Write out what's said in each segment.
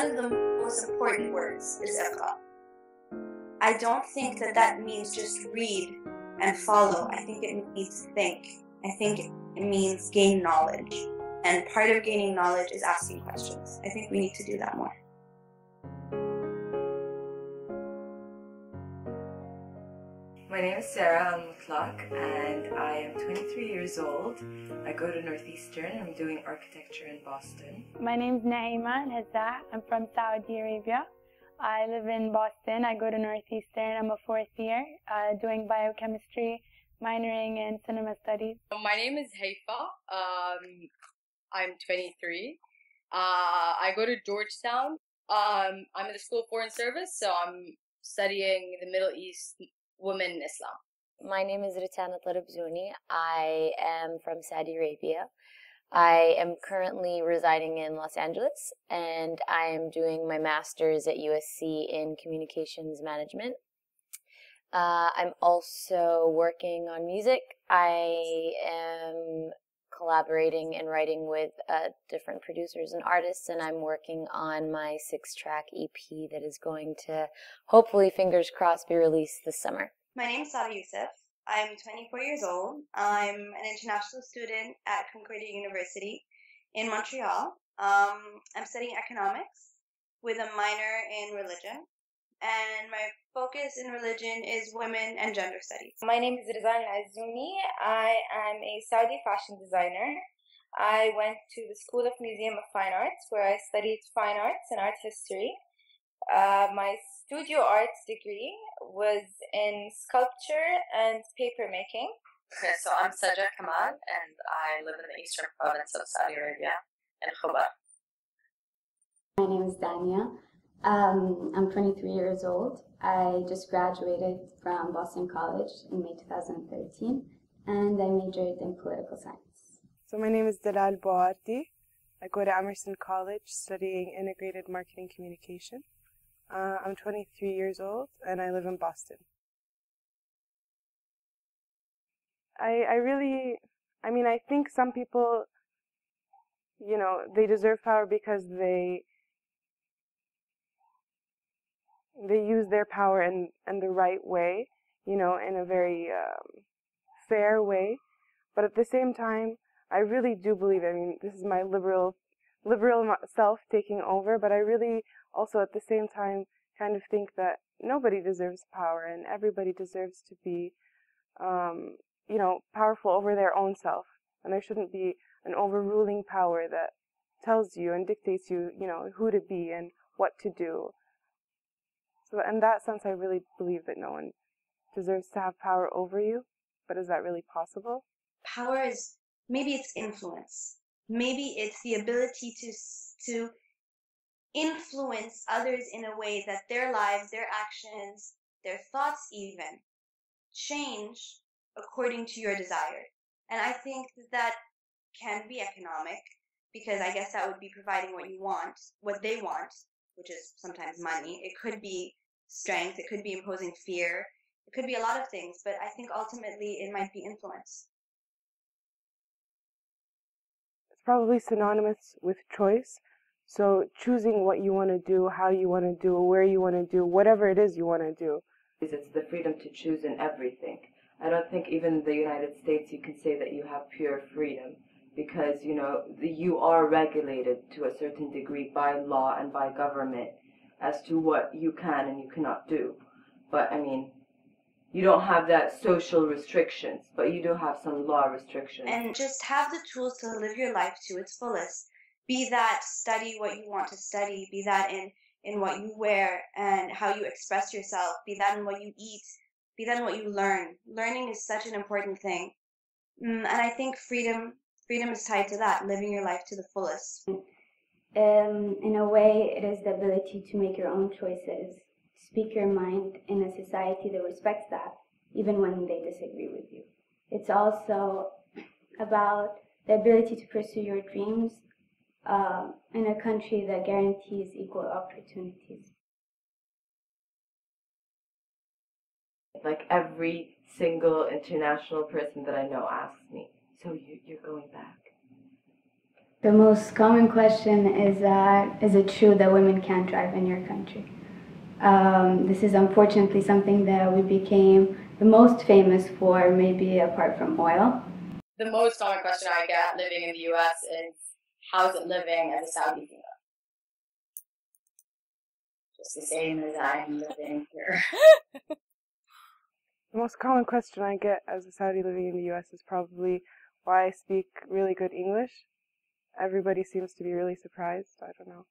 of the most important words is iqra. I don't think that that means just read and follow. I think it means think. I think it means gain knowledge. And part of gaining knowledge is asking questions. I think we need to do that more. My name is Sarah Al-Mutlaq and I am 23 years old. I go to Northeastern. I'm doing architecture in Boston. My name is Naima Al-Hazza. I'm from Saudi Arabia. I live in Boston. I go to Northeastern. I'm a fourth year doing biochemistry, minoring in cinema studies. My name is Haifa. I'm 23. I go to Georgetown. I'm in the School of Foreign Service, so I'm studying the Middle East, women in Islam. My name is Ritana Tarabzouni. I am from Saudi Arabia. I am currently residing in Los Angeles, and I am doing my master's at USC in communications management. I'm also working on music. I am collaborating and writing with different producers and artists, and I'm working on my 6-track EP that is going to, hopefully, fingers crossed, be released this summer. My name is Sada Youssef. I'm 24 years old. I'm an international student at Concordia University in Montreal. I'm studying economics with a minor in religion. And my focus in religion is women and gender studies. My name is Rizan Azzouni. I am a Saudi fashion designer. I went to the School of Museum of Fine Arts where I studied fine arts and art history. My studio arts degree was in sculpture and paper making. Okay, so I'm Sajja Kamal and I live in the eastern province of Saudi Arabia in Khobar. My name is Dania. I'm 23 years old. I just graduated from Boston College in May 2013 and I majored in political science. So my name is Dalal Boardi. I go to Emerson College studying integrated marketing communication. I'm 23 years old and I live in Boston. I think some people, they deserve power because they use their power in the right way, in a very fair way. But at the same time, I really do believe, this is my liberal self taking over, but I really also at the same time kind of think that nobody deserves power and everybody deserves to be, powerful over their own self. And there shouldn't be an overruling power that tells you and dictates you, who to be and what to do. So in that sense, I really believe that no one deserves to have power over you. But is that really possible? Power is, maybe it's influence. Maybe it's the ability to influence others in a way that their lives, their actions, their thoughts even, change according to your desire. And I think that can be economic, because I guess that would be providing what you want, what they want, which is sometimes money. It could be strength, it could be imposing fear, it could be a lot of things, but I think ultimately it might be influence. It's probably synonymous with choice. So choosing what you want to do, how you want to do, where you want to do, whatever it is you want to do. It's the freedom to choose in everything. I don't think even in the United States you can say that you have pure freedom, because, you are regulated to a certain degree by law and by government as to what you can and you cannot do. But, you don't have that social restrictions, but you do have some law restrictions. And just have the tools to live your life to its fullest. Be that study what you want to study, be that in what you wear and how you express yourself, be that in what you eat, be that in what you learn. Learning is such an important thing. And I think freedom is tied to that, living your life to the fullest. In a way, it is the ability to make your own choices, speak your mind in a society that respects that, even when they disagree with you. It's also about the ability to pursue your dreams in a country that guarantees equal opportunities. Like every single international person that I know asks me, so you're going back? The most common question is it true that women can't drive in your country? This is unfortunately something that we became the most famous for, maybe apart from oil. The most common question I get living in the US is, how's it living as a Saudi female? Just the same as I'm living here. The most common question I get as a Saudi living in the US is probably why I speak really good English. Everybody seems to be really surprised. I don't know.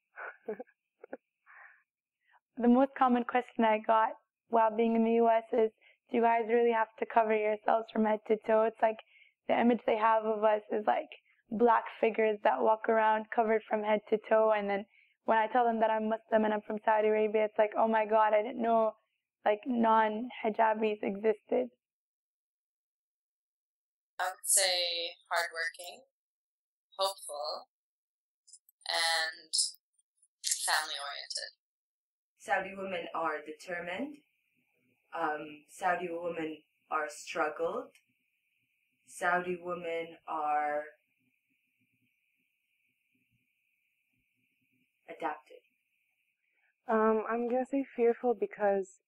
The most common question I got while being in the US is, do you guys really have to cover yourselves from head to toe? It's like the image they have of us is like black figures that walk around covered from head to toe. And then when I tell them that I'm Muslim and I'm from Saudi Arabia, it's like, oh my God, I didn't know like non-hijabis existed. I would say hardworking, hopeful, and family-oriented. Saudi women are determined. Saudi women are struggled. Saudi women are adapted. I'm gonna say fearful because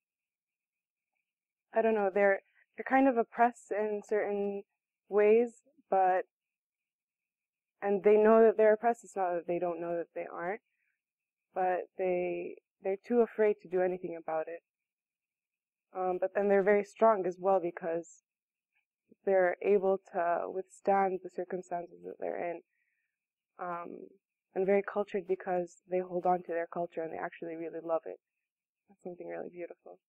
I don't know, they're kind of oppressed in certain ways, and they know that they're oppressed. It's not that they don't know that they aren't, but they're too afraid to do anything about it. But then they're very strong as well because they're able to withstand the circumstances that they're in. And very cultured because they hold on to their culture and they actually really love it. That's something really beautiful.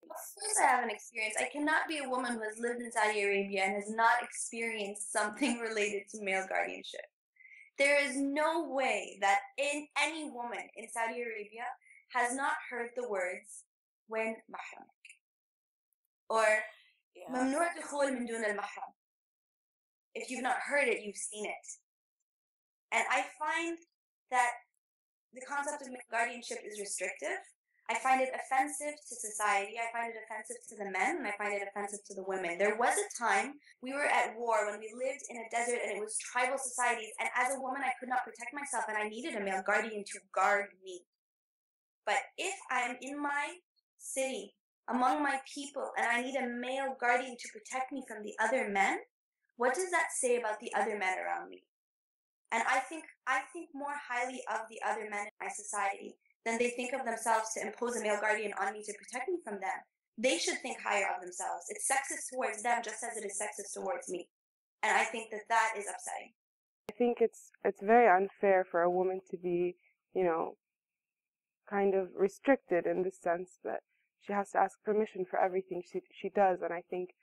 Of course I have an experience. I cannot be a woman who has lived in Saudi Arabia and has not experienced something related to male guardianship. There is no way that any woman in Saudi Arabia has not heard the words "وين محرمك" or "ممنوع دخول من دون المحرم." If you've not heard it, you've seen it. And I find that the concept of male guardianship is restrictive. I find it offensive to society. I find it offensive to the men, and I find it offensive to the women. There was a time we were at war when we lived in a desert and it was tribal societies, and as a woman I could not protect myself and I needed a male guardian to guard me. But if I'm in my city, among my people, and I need a male guardian to protect me from the other men, what does that say about the other men around me? And I think more highly of the other men in my society than they think of themselves to impose a male guardian on me to protect me from them. They should think higher of themselves. It's sexist towards them just as it is sexist towards me. And I think that is upsetting. I think it's very unfair for a woman to be, kind of restricted in the sense that she has to ask permission for everything she does. And I think,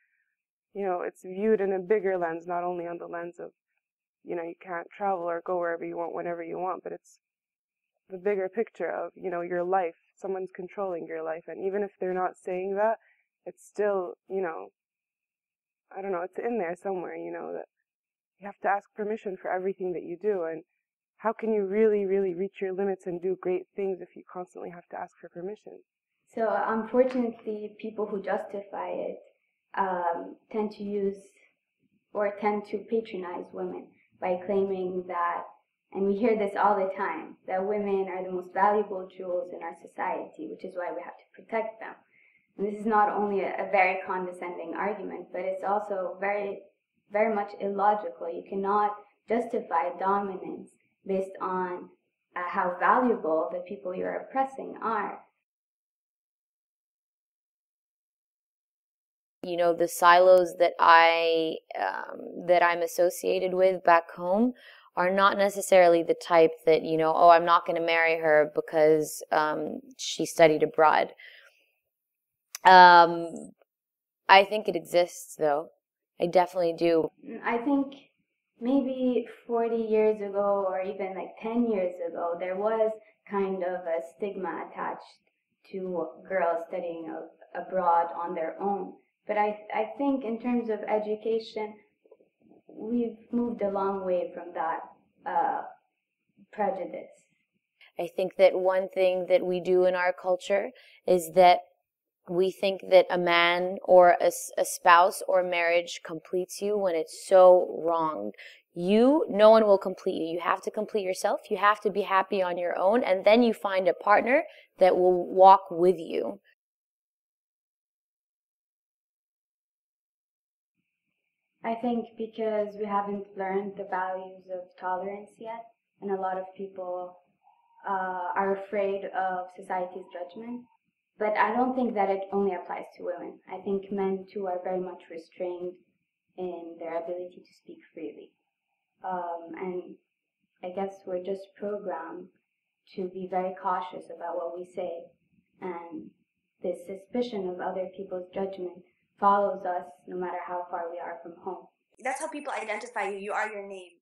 it's viewed in a bigger lens, not only on the lens of, you can't travel or go wherever you want, whenever you want, but it's the bigger picture of, your life. Someone's controlling your life. And even if they're not saying that, it's still, I don't know, it's in there somewhere, that you have to ask permission for everything that you do. And how can you really, really reach your limits and do great things if you constantly have to ask for permission? So unfortunately, people who justify it tend to use or tend to patronize women by claiming that, and we hear this all the time, that women are the most valuable jewels in our society, which is why we have to protect them. And this is not only a very condescending argument, but it's also very, very much illogical. You cannot justify dominance based on how valuable the people you're oppressing are. The silos that I'm associated with back home are not necessarily the type that, I'm not going to marry her because she studied abroad. I think it exists, though. I definitely do. I think maybe 40 years ago or even like 10 years ago, there was kind of a stigma attached to girls studying abroad on their own. But I think in terms of education, we've moved a long way from that prejudice. I think that one thing that we do in our culture is that We think that a man or a spouse or marriage completes you when it's so wrong. No one will complete you. You have to complete yourself. You have to be happy on your own, and then you find a partner that will walk with you. I think because we haven't learned the values of tolerance yet, and a lot of people are afraid of society's judgment. But I don't think that it only applies to women. I think men too are very much restrained in their ability to speak freely. And I guess we're just programmed to be very cautious about what we say. And this suspicion of other people's judgment follows us no matter how far we are from home. That's how people identify you. You are your name.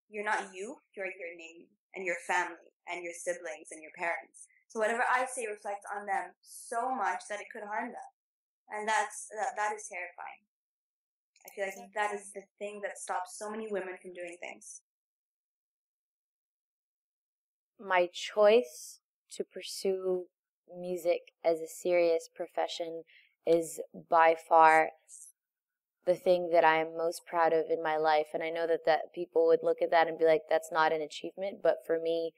You're not you're your name and your family and your siblings and your parents. So whatever I say reflects on them so much that it could harm them. And that is terrifying. I feel like that is the thing that stops so many women from doing things. My choice to pursue music as a serious profession is by far the thing that I am most proud of in my life. And I know that people would look at that and be like, that's not an achievement. But for me,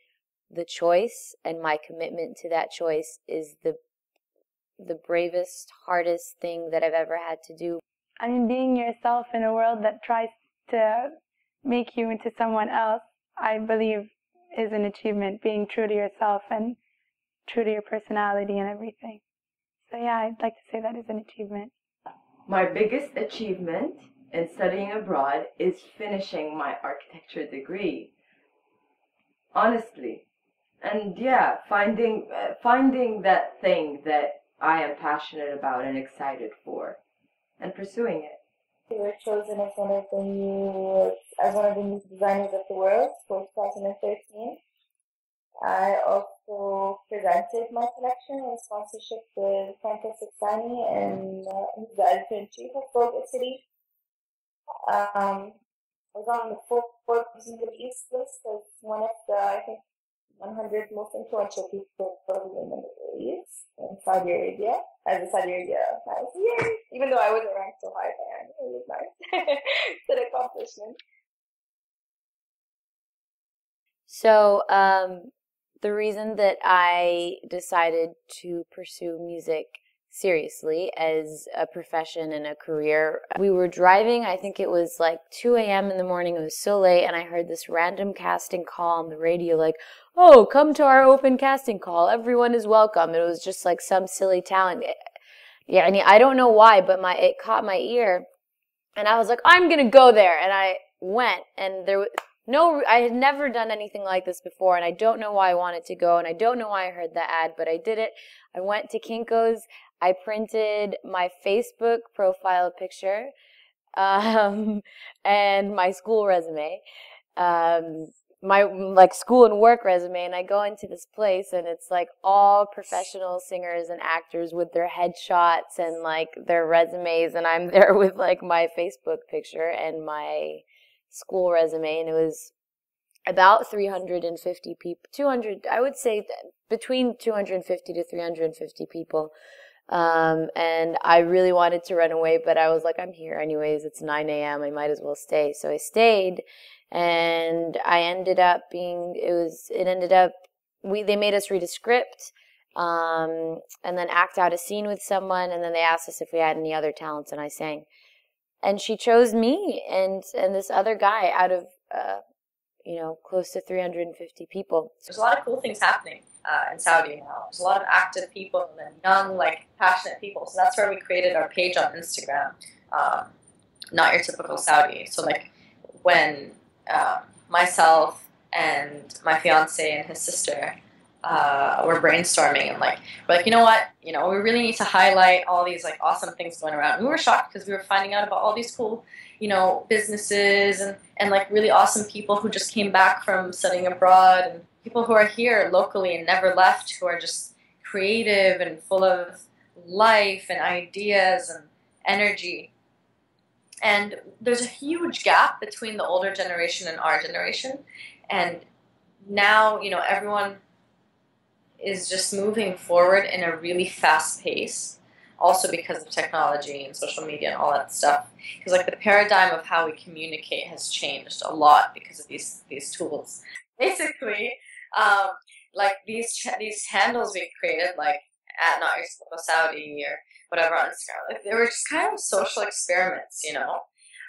the choice and my commitment to that choice is the bravest, hardest thing that I've ever had to do. I mean, being yourself in a world that tries to make you into someone else, I believe is an achievement, being true to yourself and true to your personality and everything. So yeah, I'd like to say that is an achievement. My biggest achievement in studying abroad is finishing my architecture degree. Honestly. And yeah, finding that thing that I am passionate about and excited for, and pursuing it. You were chosen as one of the new designers of the world for 2013. I also presented my collection in sponsorship with Franco Saxani, and he's the editor-in-chief of Vogue Italy. I was on the Forbes Middle East list as one of the, I think, 100 most influential people probably in the Middle East in Saudi Arabia, as a Saudi Arabia has. Yay! Even though I wasn't ranked so high, it was nice. It's an accomplishment. So, the reason that I decided to pursue music seriously as a profession and a career, we were driving, I think it was like 2 a.m. in the morning, it was so late, and I heard this random casting call on the radio like, oh, come to our open casting call, everyone is welcome. It was just like some silly talent. Yeah, I mean, I don't know why, but it caught my ear, and I was like, I'm gonna go there, and I went, and I had never done anything like this before, and I don't know why I wanted to go, and I don't know why I heard that ad, but I did it. I went to Kinko's. I printed my Facebook profile picture and my school resume, my school and work resume, and I go into this place, and it's like all professional singers and actors with their headshots and like their resumes, and I'm there with like my Facebook picture and my school resume, and it was about 350 people, I would say between 250 to 350 people. And I really wanted to run away, but I was like, I'm here anyways, it's 9 a.m., I might as well stay. So I stayed, and they made us read a script, and then act out a scene with someone, and then they asked us if we had any other talents, and I sang. And she chose me and this other guy out of, close to 350 people. There's a lot of cool things happening in Saudi now. There's a lot of active people and young, passionate people. So that's where we created our page on Instagram, Not Your Typical Saudi. So, when myself and my fiance and his sister were brainstorming, and we're like, you know what? We really need to highlight all these awesome things going around. We were shocked because we were finding out about all these cool, businesses and really awesome people who just came back from studying abroad, and people who are here locally and never left, who are just creative and full of life and ideas and energy. And there's a huge gap between the older generation and our generation. And now, everyone is just moving forward in a really fast pace. also because of technology and social media and all that stuff. Because like the paradigm of how we communicate has changed a lot because of these tools. Basically, like these handles we created, like at Not Your Typical Saudi or whatever on Instagram, like they were just kind of social experiments, you know.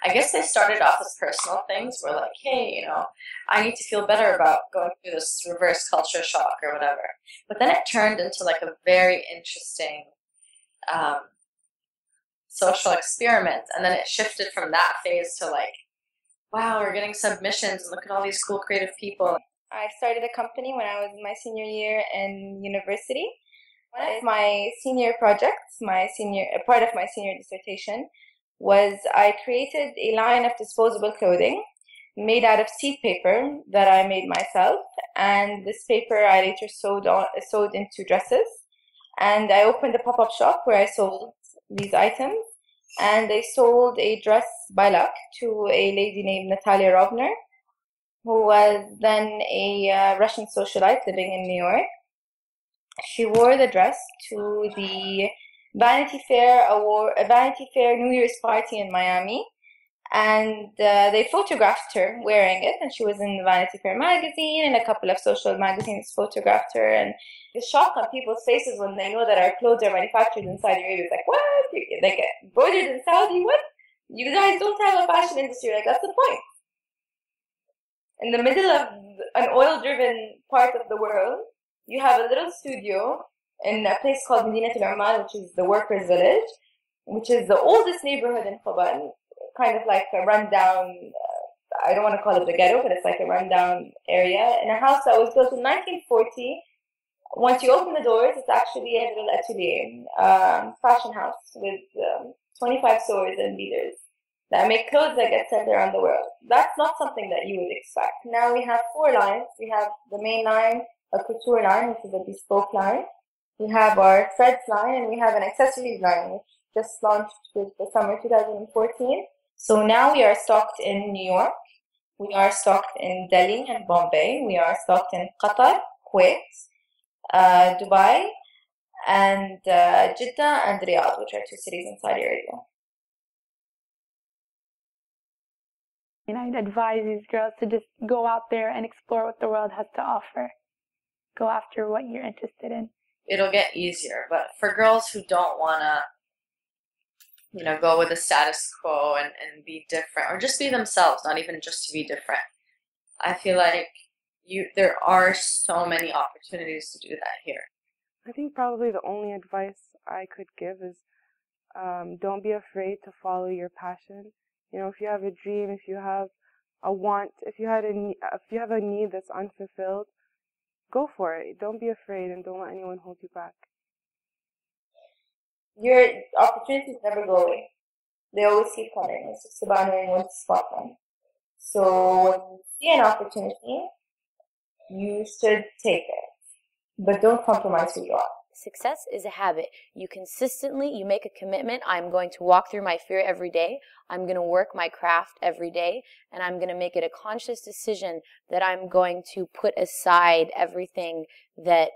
I guess they started off as personal things where like, hey, you know, I need to feel better about going through this reverse culture shock or whatever. But then it turned into like a very interesting social experiment. And then it shifted from that phase to like, wow, we're getting submissions and look at all these cool creative people. I started a company when I was in my senior year in university. One of my senior projects, part of my senior dissertation, was I created a line of disposable clothing made out of seed paper that I made myself, and this paper I later sewed into dresses. And I opened a pop-up shop where I sold these items, and I sold a dress by luck to a lady named Natalia Rovner, who was then a Russian socialite living in New York. She wore the dress to the Vanity Fair New Year's party in Miami, and they photographed her wearing it, and she was in the Vanity Fair magazine, and a couple of social magazines photographed her. And the shock on people's faces when they know that our clothes are manufactured in Saudi Arabia is like, what? Like embroidered in Saudi? What? You guys don't have a fashion industry. Like, that's the point. In the middle of an oil-driven part of the world, you have a little studio in a place called Medinat al-Ummal, which is the workers' village, which is the oldest neighborhood in Khoban, kind of like a rundown, I don't want to call it the ghetto, but it's like a rundown area, in a house that was built in 1940. Once you open the doors, it's actually a little atelier, fashion house with 25 sewers and beaters that make clothes that get sent around the world. That's not something that you would expect. Now we have 4 lines. We have the main line, a couture line, which is a bespoke line. We have our threads line, and we have an accessories line, which just launched with the summer 2014. So now we are stocked in New York. We are stocked in Delhi and Bombay. We are stocked in Qatar, Kuwait, Dubai, and Jeddah and Riyadh, which are 2 cities in Saudi Arabia. And I'd advise these girls to just go out there and explore what the world has to offer. Go after what you're interested in. It'll get easier, but for girls who don't want to, you know, go with the status quo and be different, or just be themselves, not even just to be different, I feel like there are so many opportunities to do that here. I think probably the only advice I could give is don't be afraid to follow your passion. You know, if you have a dream, if you have a want, if you have a need that's unfulfilled, go for it. Don't be afraid, and don't let anyone hold you back. Your opportunities never go away. They always keep coming. It's just about knowing when to spot them. So when you see an opportunity, you should take it. But don't compromise who you are. Success is a habit. You make a commitment. I'm going to walk through my fear every day. I'm going to work my craft every day. And I'm going to make it a conscious decision that I'm going to put aside everything that,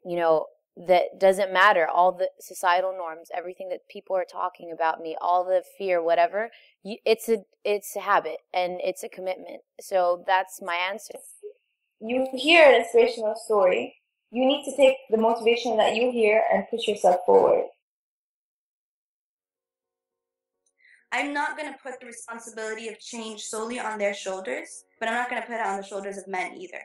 you know, that doesn't matter. All the societal norms, everything that people are talking about me, all the fear, whatever. It's a habit and it's a commitment. So that's my answer. You hear an inspirational story. You need to take the motivation that you hear and push yourself forward. I'm not going to put the responsibility of change solely on their shoulders, but I'm not going to put it on the shoulders of men either.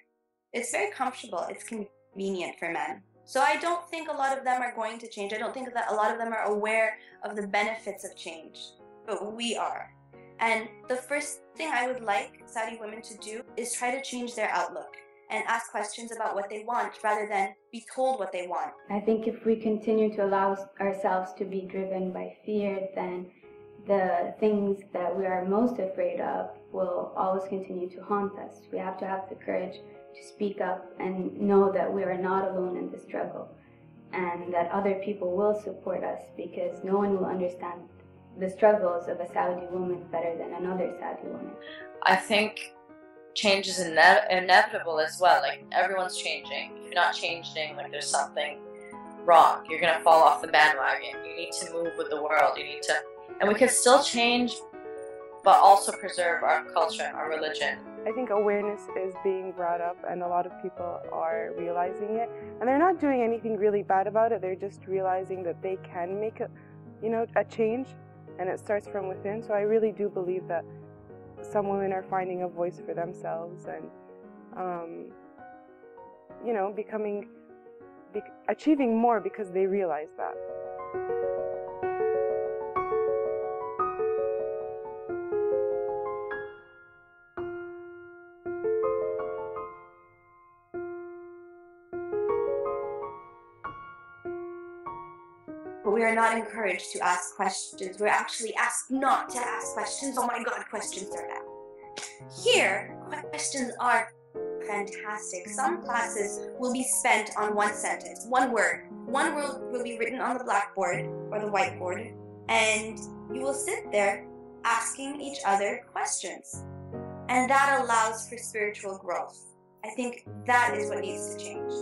It's very comfortable. It's convenient for men. So I don't think a lot of them are going to change. I don't think that a lot of them are aware of the benefits of change, but we are. And the first thing I would like Saudi women to do is try to change their outlook and ask questions about what they want rather than be told what they want. I think if we continue to allow ourselves to be driven by fear, then the things that we are most afraid of will always continue to haunt us. We have to have the courage to speak up and know that we are not alone in the struggle and that other people will support us, because no one will understand the struggles of a Saudi woman better than another Saudi woman. I think change is inevitable as well. Like, everyone's changing. If you're not changing, like, there's something wrong. You're gonna fall off the bandwagon. You need to move with the world. And we can still change, but also preserve our culture and our religion. I think awareness is being brought up, and a lot of people are realizing it, and they're not doing anything really bad about it. They're just realizing that they can make a change, and it starts from within. So I really do believe that some women are finding a voice for themselves and achieving more because they realize that. But we are not encouraged to ask questions. We're actually asked not to ask questions. Oh my God, questions are bad. Here, questions are fantastic. Some classes will be spent on one sentence, one word. One word will be written on the blackboard or the whiteboard, and you will sit there asking each other questions. And that allows for spiritual growth. I think that is what needs to change.